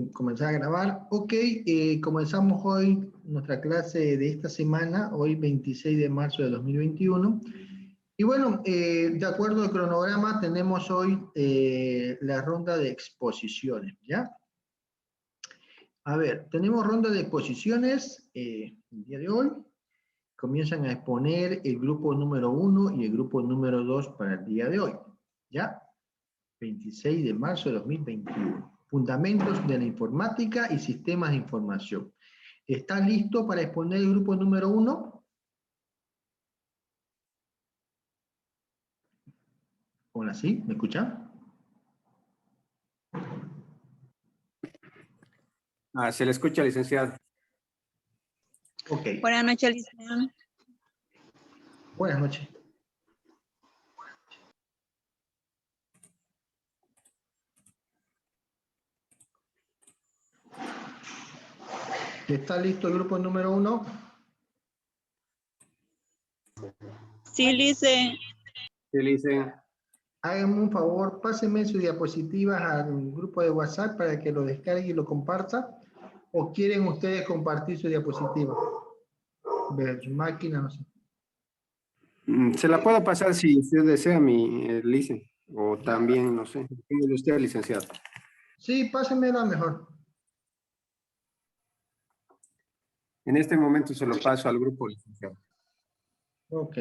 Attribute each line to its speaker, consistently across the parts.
Speaker 1: Comenzar a grabar. Ok, comenzamos hoy nuestra clase de esta semana, hoy 26 de marzo de 2021. Y bueno, de acuerdo al cronograma, tenemos hoy la ronda de exposiciones, ¿ya? A ver, tenemos ronda de exposiciones el día de hoy. Comienzan a exponer el grupo número 1 y el grupo número 2 para el día de hoy, ¿ya? 26 de marzo de 2021. Fundamentos de la informática y sistemas de información. ¿Está listo para exponer el grupo número 1? Hola, ¿sí? ¿Me escuchan?
Speaker 2: Se le escucha, licenciado.
Speaker 1: Ok.
Speaker 3: Buenas noches, licenciado.
Speaker 1: Buenas noches. ¿Está listo el grupo número 1?
Speaker 3: Sí, lice.
Speaker 2: Sí, lice.
Speaker 1: Háganme un favor, pásenme sus diapositivas al grupo de WhatsApp para que lo descargue y lo comparta. ¿O quieren ustedes compartir su diapositiva? Ver su máquina, no sé.
Speaker 2: Se la puedo pasar si usted desea, mi lice. O también, no sé, de usted, licenciado.
Speaker 1: Sí, pásenmela mejor.
Speaker 2: En este momento se lo paso al grupo, licenciado.
Speaker 1: Ok.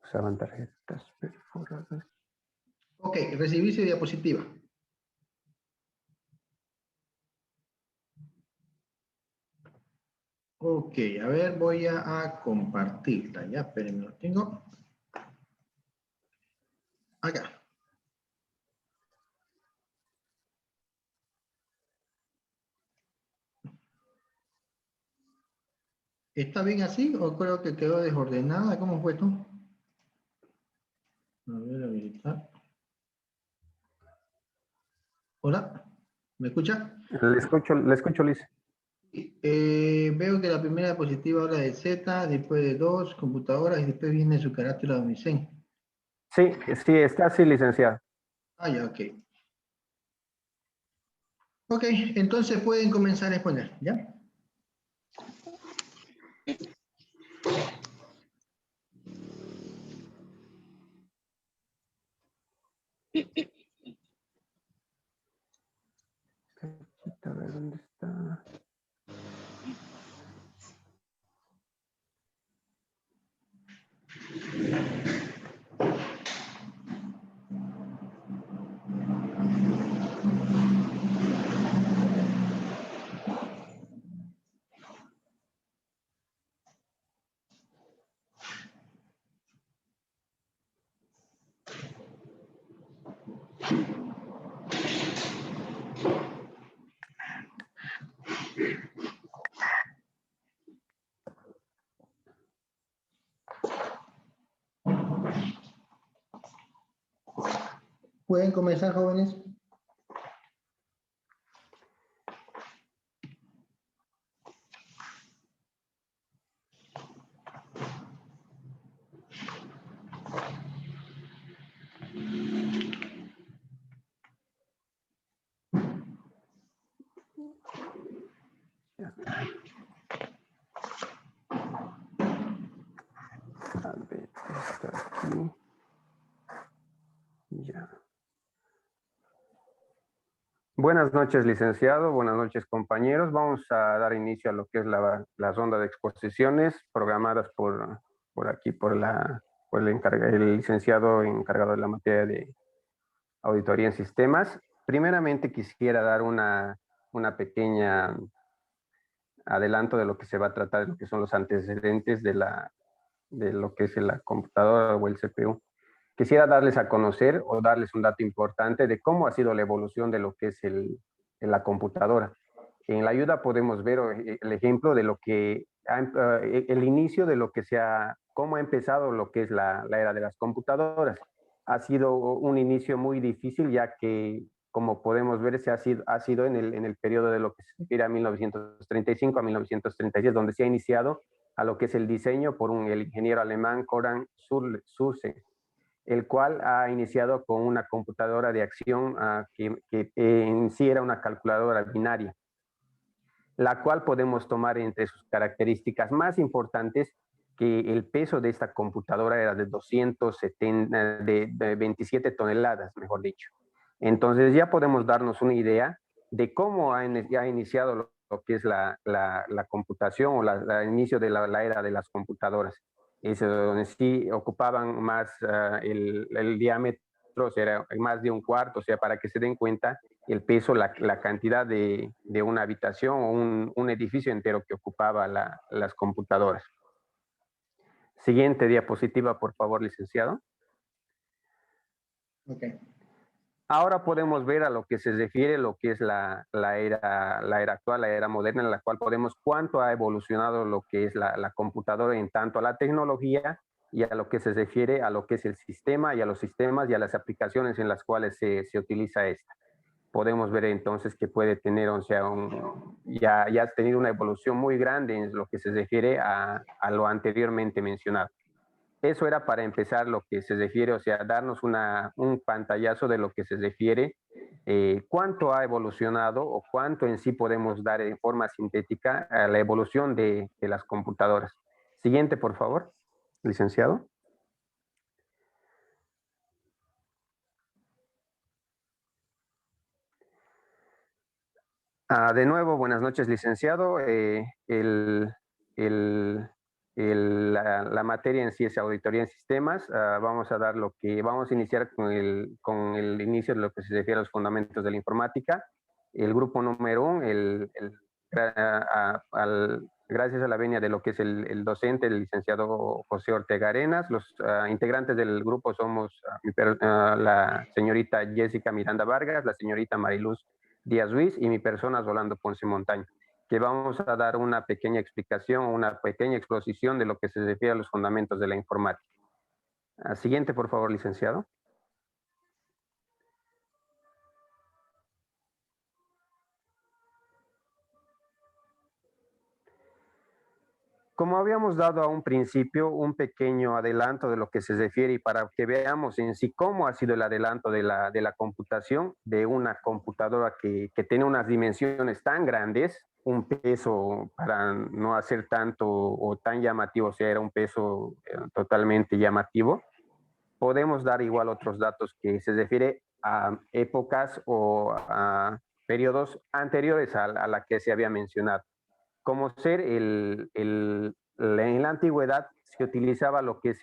Speaker 2: Usaban tarjetas perforadas.
Speaker 1: Ok, recibí su diapositiva. Ok, a ver, voy a compartirla. Ya, espérenme, lo tengo. Acá. ¿Está bien así o creo que quedó desordenada? ¿Cómo fue esto? A ver, habilitar. Hola, ¿me escucha?
Speaker 2: Le escucho, Lice.
Speaker 1: Veo que la primera diapositiva habla de Z, después de 2 computadoras y después viene su carácter de domicilio.
Speaker 2: Sí, sí, está así, licenciado.
Speaker 1: Ah, ya, ok. Ok, entonces pueden comenzar a exponer, ¿ya?
Speaker 2: A ver, ¿dónde está?
Speaker 1: Pueden comenzar, jóvenes.
Speaker 2: A ver, está aquí. Ya. Buenas noches, licenciado. Buenas noches, compañeros. Vamos a dar inicio a lo que es la ronda de exposiciones programadas por aquí, por el licenciado encargado de la materia de auditoría en sistemas. Primeramente, quisiera dar una pequeña adelanto de lo que se va a tratar, de lo que son los antecedentes de lo que es la computadora o el CPU. Quisiera darles a conocer o darles un dato importante de cómo ha sido la evolución de lo que es la computadora. En la ayuda podemos ver el ejemplo de lo que, el inicio de lo que cómo ha empezado lo que es la era de las computadoras. Ha sido un inicio muy difícil, ya que, como podemos ver, ha sido en el periodo de lo que se refiere a 1935 a 1936, donde se ha iniciado a lo que es el diseño por el ingeniero alemán Konrad Zuse, el cual ha iniciado con una computadora de acción que en sí era una calculadora binaria, la cual podemos tomar entre sus características más importantes que el peso de esta computadora era de 270, de 27 toneladas, mejor dicho. Entonces ya podemos darnos una idea de cómo ha iniciado lo que es la computación o el inicio de la era de las computadoras. En sí ocupaban más el diámetro, o sea, era más de un cuarto, o sea, para que se den cuenta el peso, la cantidad de una habitación o un edificio entero que ocupaba las computadoras. Siguiente diapositiva, por favor, licenciado.
Speaker 1: Ok.
Speaker 2: Ahora podemos ver a lo que se refiere lo que es la era actual, la era moderna, en la cual podemos cuánto ha evolucionado lo que es la computadora en tanto a la tecnología y a lo que se refiere a lo que es el sistema y a los sistemas y a las aplicaciones en las cuales se utiliza esta. Podemos ver entonces que puede tener, o sea, ya ha tenido una evolución muy grande en lo que se refiere a lo anteriormente mencionado. Eso era para empezar lo que se refiere, o sea, darnos un pantallazo de lo que se refiere, cuánto ha evolucionado o cuánto en sí podemos dar en forma sintética a la evolución de las computadoras. Siguiente, por favor, licenciado. De nuevo, buenas noches, licenciado. La materia en sí es auditoría en sistemas. Vamos a iniciar con el inicio de lo que se refiere a los fundamentos de la informática. El grupo número 1, gracias a la venia de lo que es el docente, el licenciado José Ortega Arenas. Los integrantes del grupo somos la señorita Jessica Miranda Vargas, la señorita Mariluz Díaz Ruiz y mi persona Rolando Ponce Montaño, que vamos a dar una pequeña explicación, una pequeña exposición de lo que se refiere a los fundamentos de la informática. Siguiente, por favor, licenciado. Como habíamos dado a un principio un pequeño adelanto de lo que se refiere y para que veamos en sí cómo ha sido el adelanto de la computación, de una computadora que tiene unas dimensiones tan grandes, un peso para no hacer tanto o tan llamativo, o sea, era un peso totalmente llamativo. Podemos dar igual otros datos que se refiere a épocas o a periodos anteriores a la que se había mencionado. Como ser en la antigüedad se utilizaba lo que es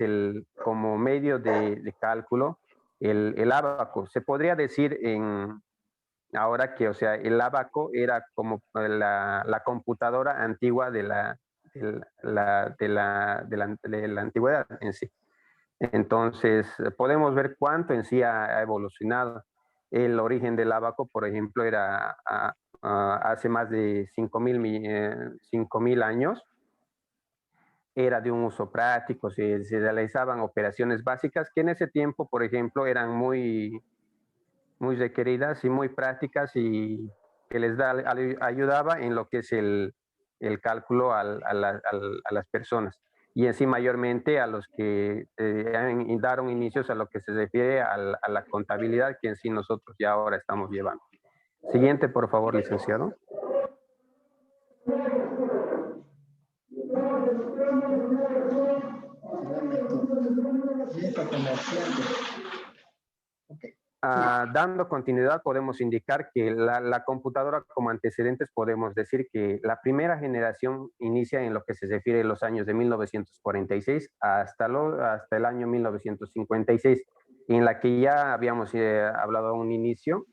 Speaker 2: como medio de cálculo, el ábaco. Se podría decir ahora que, o sea, el ábaco era como la computadora antigua de la antigüedad en sí. Entonces, podemos ver cuánto en sí ha evolucionado. El origen del ábaco, por ejemplo, era hace más de 5.000 años. Era de un uso práctico, se realizaban operaciones básicas que en ese tiempo, por ejemplo, eran muy, muy requeridas y muy prácticas y que ayudaba en lo que es el cálculo a las personas y en sí mayormente a los que daron inicios a lo que se refiere a la contabilidad que en sí nosotros ya ahora estamos llevando. Siguiente, por favor, licenciado. Dando continuidad, podemos indicar que la computadora como antecedentes podemos decir que la primera generación inicia en lo que se refiere a los años de 1946 hasta el año 1956, en la que ya habíamos hablado a un inicio,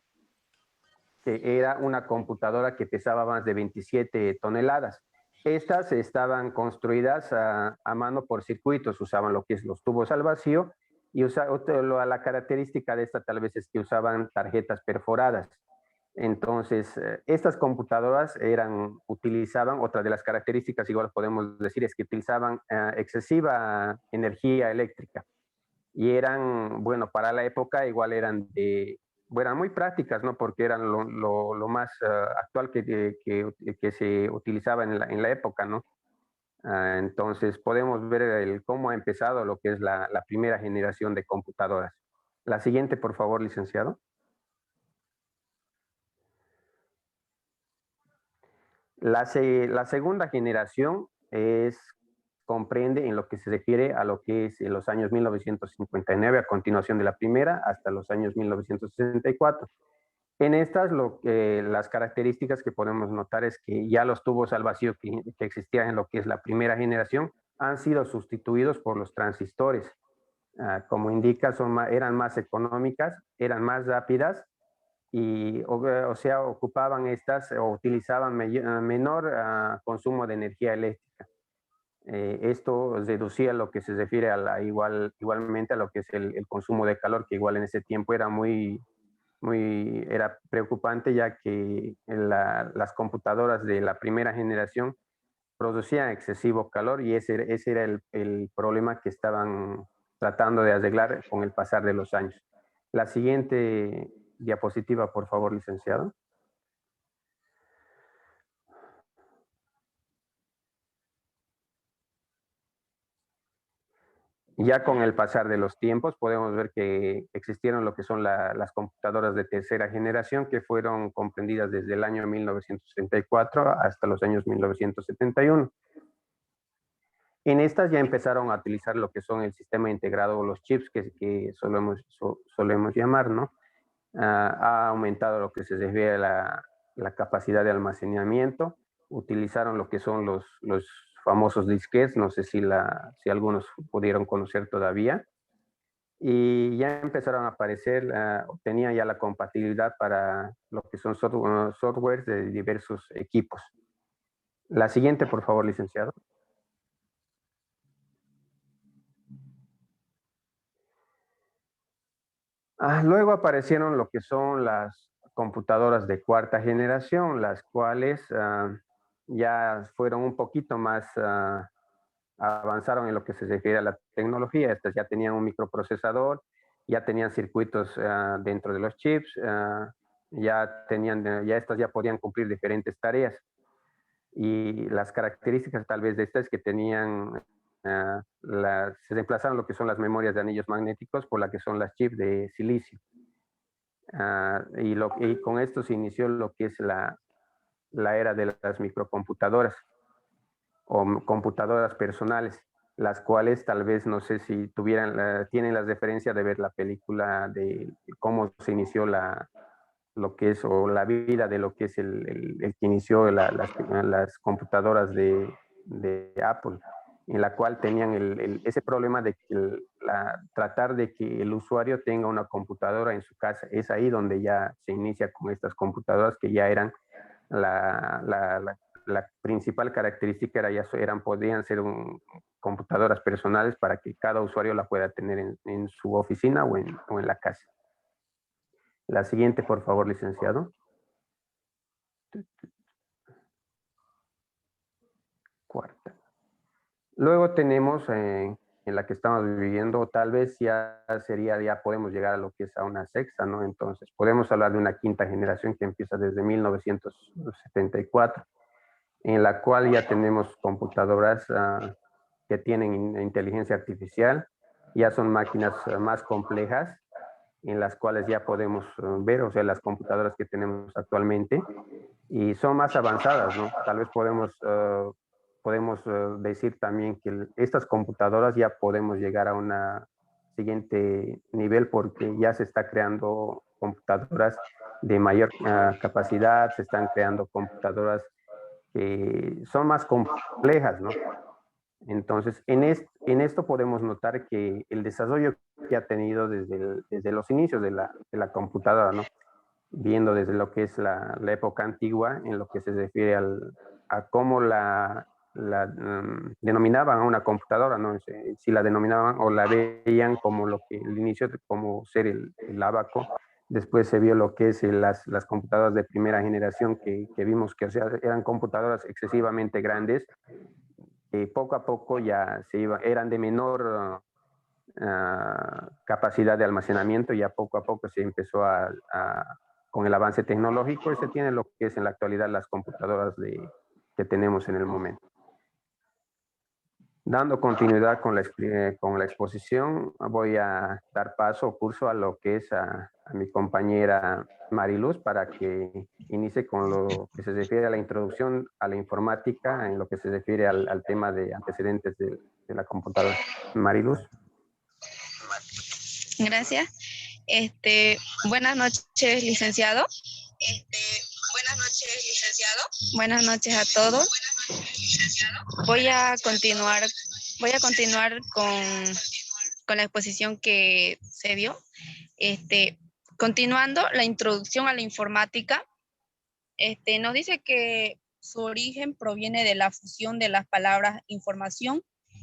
Speaker 2: que era una computadora que pesaba más de 27 toneladas. Estas estaban construidas a mano por circuitos, usaban lo que es los tubos al vacío y la característica de esta tal vez es que usaban tarjetas perforadas. Entonces, estas computadoras utilizaban, otra de las características igual podemos decir es que utilizaban excesiva energía eléctrica y bueno, para la época igual eran muy prácticas, ¿no? Porque eran lo más actual que se utilizaba en la época, ¿no? Entonces podemos ver cómo ha empezado lo que es la primera generación de computadoras. La siguiente, por favor, licenciado. La segunda generación comprende en lo que se refiere a lo que es en los años 1959, a continuación de la primera, hasta los años 1964. En estas, las características que podemos notar es que ya los tubos al vacío que existían en lo que es la primera generación han sido sustituidos por los transistores. Como indica, eran más económicas, eran más rápidas y, o sea, ocupaban estas o utilizaban menor consumo de energía eléctrica. Esto reducía lo que se refiere igualmente a lo que es el consumo de calor, que igual en ese tiempo era era preocupante, ya que las computadoras de la primera generación producían excesivo calor y ese era el problema que estaban tratando de arreglar con el pasar de los años. La siguiente diapositiva, por favor, licenciado. Ya con el pasar de los tiempos podemos ver que existieron lo que son las computadoras de tercera generación que fueron comprendidas desde el año 1964 hasta los años 1971. En estas ya empezaron a utilizar lo que son el sistema integrado o los chips que solemos llamar, ¿no? Ha aumentado lo que se refiere a la capacidad de almacenamiento. Utilizaron lo que son los famosos disquetes, no sé si algunos pudieron conocer todavía. Y ya empezaron a aparecer, tenían ya la compatibilidad para lo que son softwares de diversos equipos. La siguiente, por favor, licenciado. Luego aparecieron lo que son las computadoras de cuarta generación, las cuales ya fueron un poquito más, avanzaron en lo que se refiere a la tecnología. Estas ya tenían un microprocesador, ya tenían circuitos dentro de los chips, ya estas ya podían cumplir diferentes tareas. y las características tal vez de estas que tenían, se reemplazaron lo que son las memorias de anillos magnéticos por la que son las chips de silicio. Y con esto se inició lo que es la era de las microcomputadoras o computadoras personales, las cuales tal vez no sé si tienen la referencia de ver la película de cómo se inició lo que es, o la vida de lo que es el que inició las computadoras de Apple, en la cual tenían ese problema de que tratar de que el usuario tenga una computadora en su casa. Es ahí donde ya se inicia con estas computadoras que ya eran la principal característica podían ser computadoras personales para que cada usuario la pueda tener en su oficina o en la casa. La siguiente, por favor, licenciado. Cuarta. Luego tenemos en la que estamos viviendo, tal vez ya podemos llegar a lo que es a una sexta, ¿no? Entonces, podemos hablar de una quinta generación que empieza desde 1974, en la cual ya tenemos computadoras que tienen inteligencia artificial, ya son máquinas más complejas, en las cuales ya podemos ver, o sea, las computadoras que tenemos actualmente, y son más avanzadas, ¿no? Tal vez podemos decir también que estas computadoras ya podemos llegar a un siguiente nivel porque ya se está creando computadoras de mayor capacidad, se están creando computadoras que son más complejas, ¿no? Entonces, en esto podemos notar que el desarrollo que ha tenido desde los inicios de la computadora, ¿no? Viendo desde lo que es la época antigua, en lo que se refiere a cómo denominaban a una computadora, ¿no? Si la denominaban o la veían como el inicio, como ser el ábaco. Después se vio lo que es las computadoras de primera generación que vimos que, o sea, eran computadoras excesivamente grandes, que poco a poco ya eran de menor capacidad de almacenamiento, y ya poco a poco se empezó con el avance tecnológico, y se tiene lo que es en la actualidad las computadoras que tenemos en el momento. Dando continuidad con la exposición, voy a dar paso o curso a lo que es a mi compañera Mariluz para que inicie con lo que se refiere a la introducción a la informática, en lo que se refiere al tema de antecedentes de la computadora. Mariluz.
Speaker 4: Gracias. Buenas noches, licenciado. Buenas noches a todos. Voy a continuar con la exposición que se dio. Continuando la introducción a la informática, nos dice que su origen proviene de la fusión de las palabras información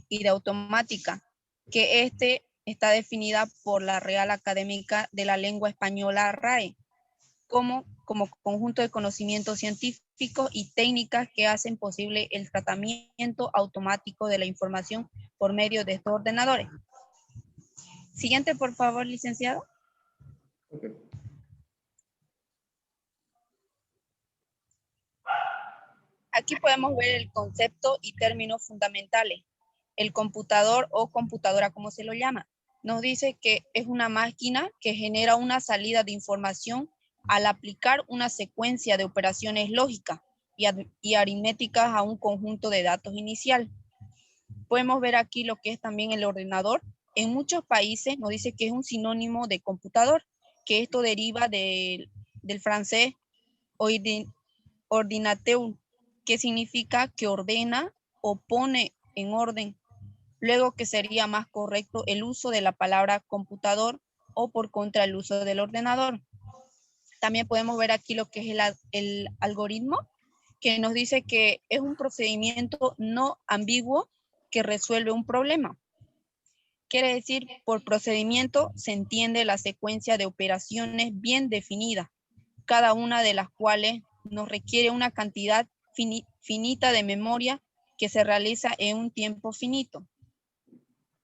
Speaker 4: y de automática, que está definida por la Real Academia de la Lengua Española, RAE, como conjunto de conocimientos científicos y técnicas que hacen posible el tratamiento automático de la información por medio de estos ordenadores. Siguiente, por favor, licenciado.
Speaker 1: Okay.
Speaker 4: Aquí podemos ver el concepto y términos fundamentales. El computador o computadora, como se lo llama, nos dice que es una máquina que genera una salida de información al aplicar una secuencia de operaciones lógicas y aritméticas a un conjunto de datos inicial. Podemos ver aquí lo que es también el ordenador. En muchos países nos dice que es un sinónimo de computador, que esto deriva del francés ordinateur, que significa que ordena o pone en orden. Luego que sería más correcto el uso de la palabra computador o por contra el uso del ordenador. También podemos ver aquí lo que es el algoritmo, que nos dice que es un procedimiento no ambiguo que resuelve un problema. Quiere decir, por procedimiento se entiende la secuencia de operaciones bien definida, cada una de las cuales nos requiere una cantidad finita de memoria que se realiza en un tiempo finito.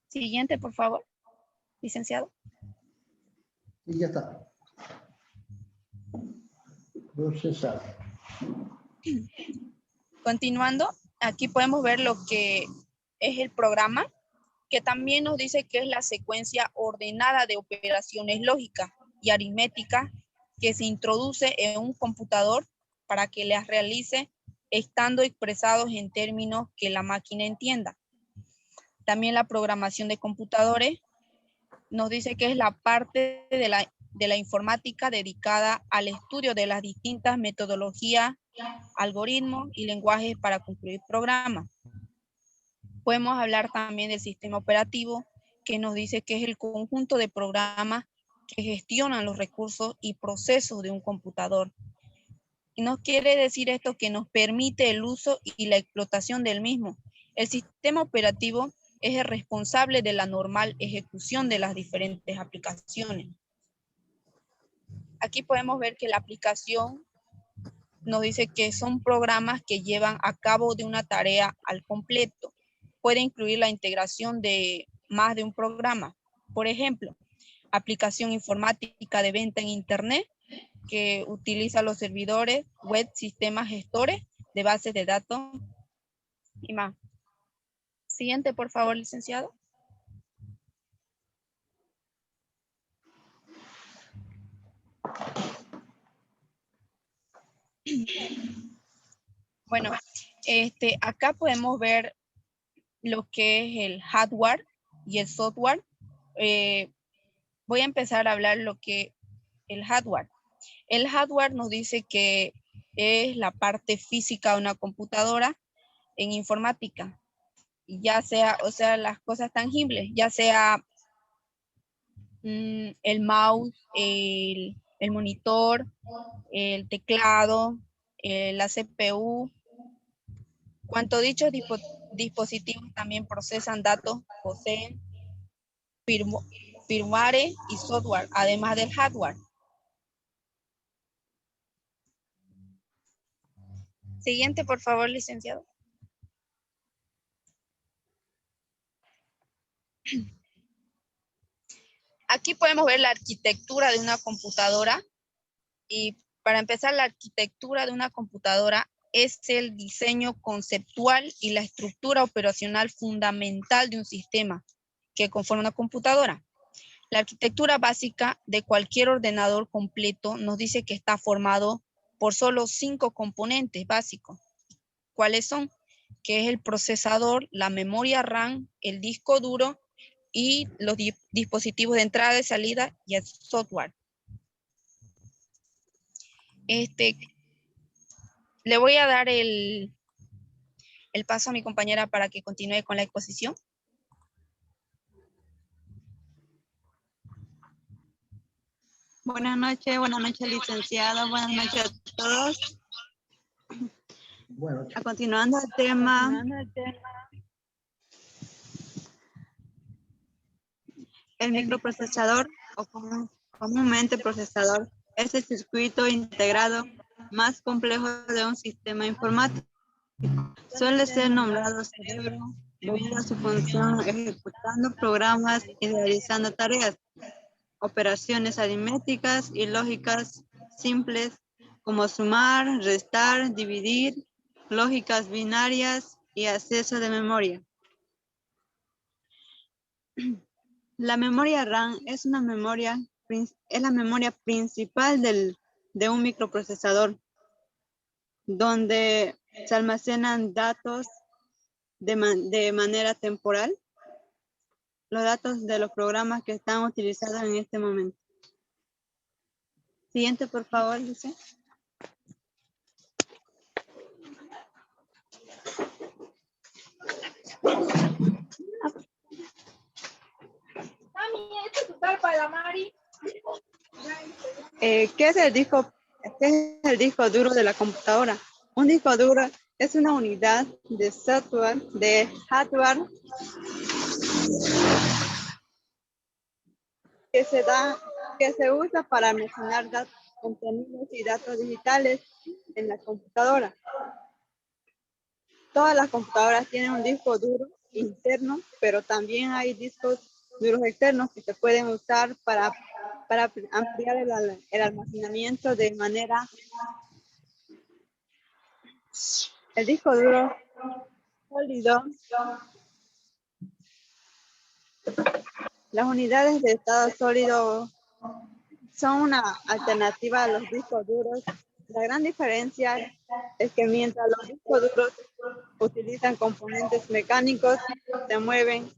Speaker 4: Siguiente, por favor, licenciado.
Speaker 1: Y ya está. Procesar.
Speaker 4: Continuando, aquí podemos ver lo que es el programa, que también nos dice que es la secuencia ordenada de operaciones lógicas y aritméticas que se introduce en un computador para que las realice estando expresados en términos que la máquina entienda. También la programación de computadores nos dice que es la parte de la informática dedicada al estudio de las distintas metodologías, algoritmos y lenguajes para construir programas. Podemos hablar también del sistema operativo, que nos dice que es el conjunto de programas que gestionan los recursos y procesos de un computador. Y nos quiere decir esto que nos permite el uso y la explotación del mismo. El sistema operativo es el responsable de la normal ejecución de las diferentes aplicaciones. Aquí podemos ver que la aplicación nos dice que son programas que llevan a cabo de una tarea al completo. Puede incluir la integración de más de un programa. Por ejemplo, aplicación informática de venta en Internet que utiliza los servidores web, sistemas gestores de bases de datos y más. Siguiente, por favor, licenciado. Bueno, acá podemos ver lo que es el hardware y el software. Voy a empezar a hablar lo que el hardware. El hardware nos dice que es la parte física de una computadora en informática, ya sea, o sea, las cosas tangibles, ya sea el mouse, el monitor, el teclado, la CPU. Cuanto dichos dispositivos también procesan datos, poseen firmware y software, además del hardware. Siguiente, por favor, licenciado. Aquí podemos ver la arquitectura de una computadora. Y para empezar, la arquitectura de una computadora es el diseño conceptual y la estructura operacional fundamental de un sistema que conforma una computadora. La arquitectura básica de cualquier ordenador completo nos dice que está formado por solo 5 componentes básicos. ¿Cuáles son? Que es el procesador, la memoria RAM, el disco duro y los dispositivos de entrada y salida y el software. Le voy a dar el paso a mi compañera para que continúe con la exposición.
Speaker 3: Buenas noches, licenciado. Buenas noches a todos.
Speaker 1: Bueno,
Speaker 3: Continuando el tema, el microprocesador o comúnmente procesador es el circuito integrado más complejo de un sistema informático. Suele ser nombrado cerebro debido a su función ejecutando programas y realizando tareas, operaciones aritméticas y lógicas simples como sumar, restar, dividir, lógicas binarias y acceso de memoria. La memoria RAM es la memoria principal de un microprocesador, donde se almacenan datos de manera temporal, los datos de los programas que están utilizados en este momento. Siguiente, por favor, Luce. ¿Qué es el disco duro de la computadora? Un disco duro es una unidad de software, de hardware, que se usa para almacenar contenidos y datos digitales en la computadora. Todas las computadoras tienen un disco duro interno, pero también hay discos duros externos que se pueden usar para ampliar el almacenamiento de manera El disco duro sólido. Las unidades de estado sólido son una alternativa a los discos duros. La gran diferencia es que mientras los discos duros utilizan componentes mecánicos, se mueven,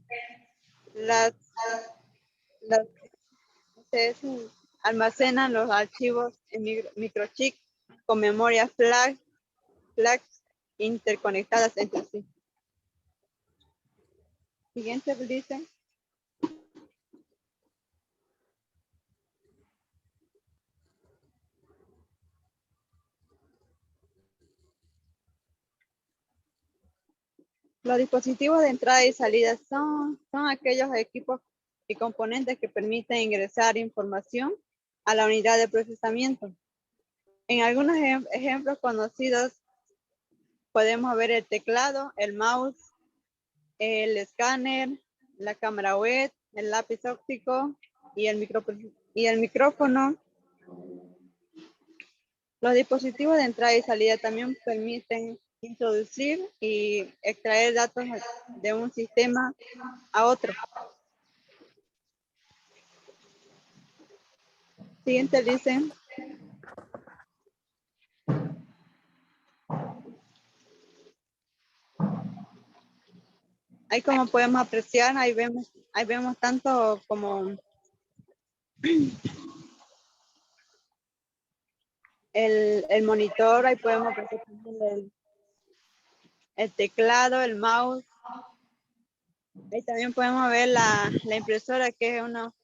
Speaker 3: se almacenan los archivos en microchip con memoria flash interconectadas entre sí. Siguiente dice. Los dispositivos de entrada y salida son aquellos equipos y componentes que permiten ingresar información a la unidad de procesamiento. En algunos ejemplos conocidos podemos ver el teclado, el mouse, el escáner, la cámara web, el lápiz óptico y el micrófono. Los dispositivos de entrada y salida también permiten introducir y extraer datos de un sistema a otro. Siguiente dice. Ahí como podemos apreciar, ahí vemos tanto como el monitor, ahí podemos apreciar el teclado, el mouse. Ahí también podemos ver la impresora, que es uno.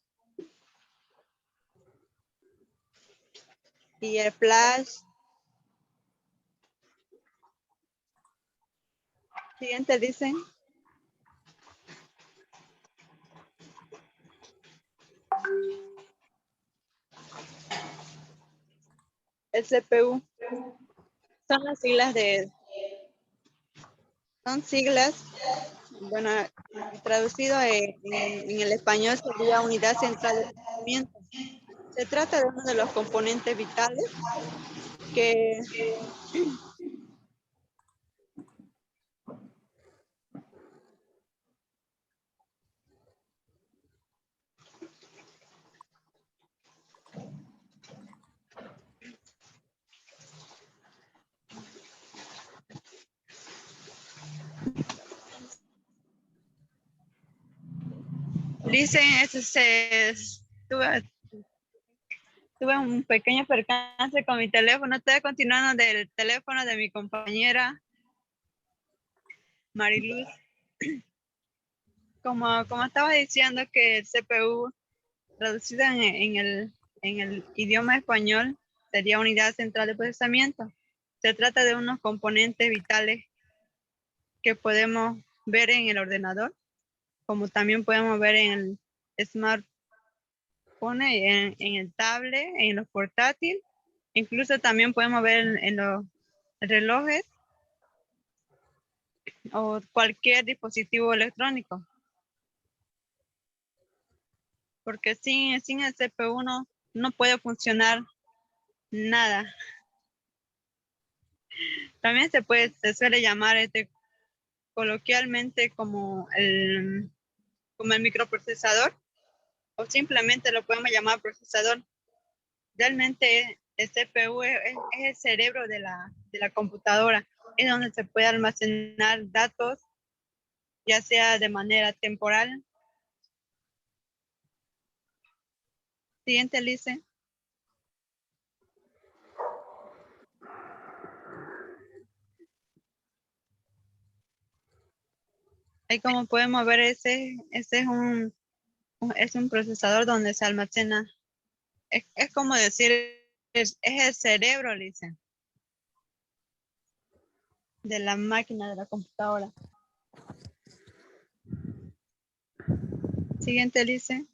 Speaker 3: Y el flash. Siguiente dicen. El CPU. Son las siglas son siglas, bueno, traducido en el español sería Unidad Central de Procesamiento. Se trata de uno de los componentes vitales que dicen, tuve un pequeño percance con mi teléfono. Estoy continuando del teléfono de mi compañera Mariluz. Como estaba diciendo, que el CPU, traducido en el idioma español, sería Unidad Central de Procesamiento. Se trata de unos componentes vitales que podemos ver en el ordenador, como también podemos ver en el smartphone, en el tablet, en los portátiles. Incluso también podemos ver en los relojes o cualquier dispositivo electrónico. Porque sin el CPU no puede funcionar nada. También se suele llamar coloquialmente como el microprocesador, o simplemente lo podemos llamar procesador. Realmente el CPU es el cerebro de la computadora. Es donde se puede almacenar datos, ya sea de manera temporal. Siguiente, Lice. Ahí como podemos ver, ese es un procesador donde se almacena. Es como decir, es el cerebro, Lice, de la máquina, de la computadora. Siguiente, Lice.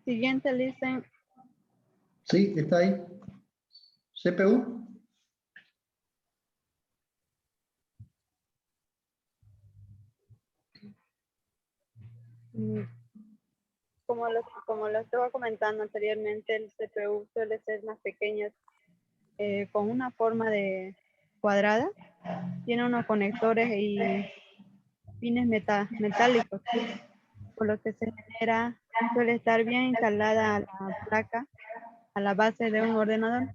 Speaker 3: Siguiente, Lice.
Speaker 1: Sí, está ahí. CPU.
Speaker 3: Mm, como lo estaba comentando anteriormente, el CPU suele ser más pequeño, con una forma de cuadrada. Tiene unos conectores y pines metálicos, por lo que se genera, suele estar bien instalada la placa a la base de un ordenador.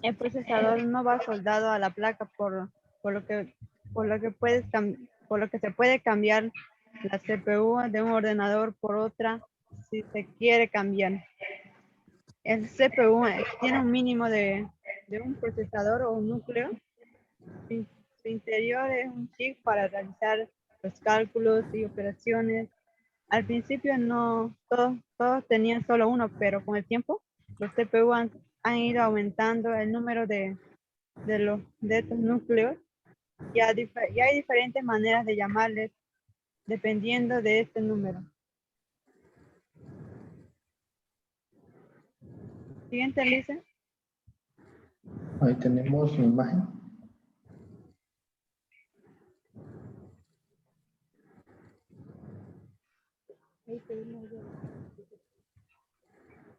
Speaker 3: El procesador no va soldado a la placa, por lo que por lo que se puede cambiar la CPU de un ordenador por otra si se quiere cambiar. El CPU tiene un mínimo de un procesador o un núcleo. Su interior es un chip para realizar los cálculos y operaciones. Al principio no todos tenían solo uno, pero con el tiempo los CPU han ido aumentando el número de estos núcleos y hay diferentes maneras de llamarles dependiendo de este número. Siguiente, Lisa.
Speaker 1: Ahí tenemos una imagen.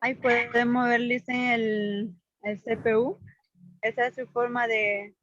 Speaker 3: Ahí podemos ver, Lisa, el CPU. Esa es su forma de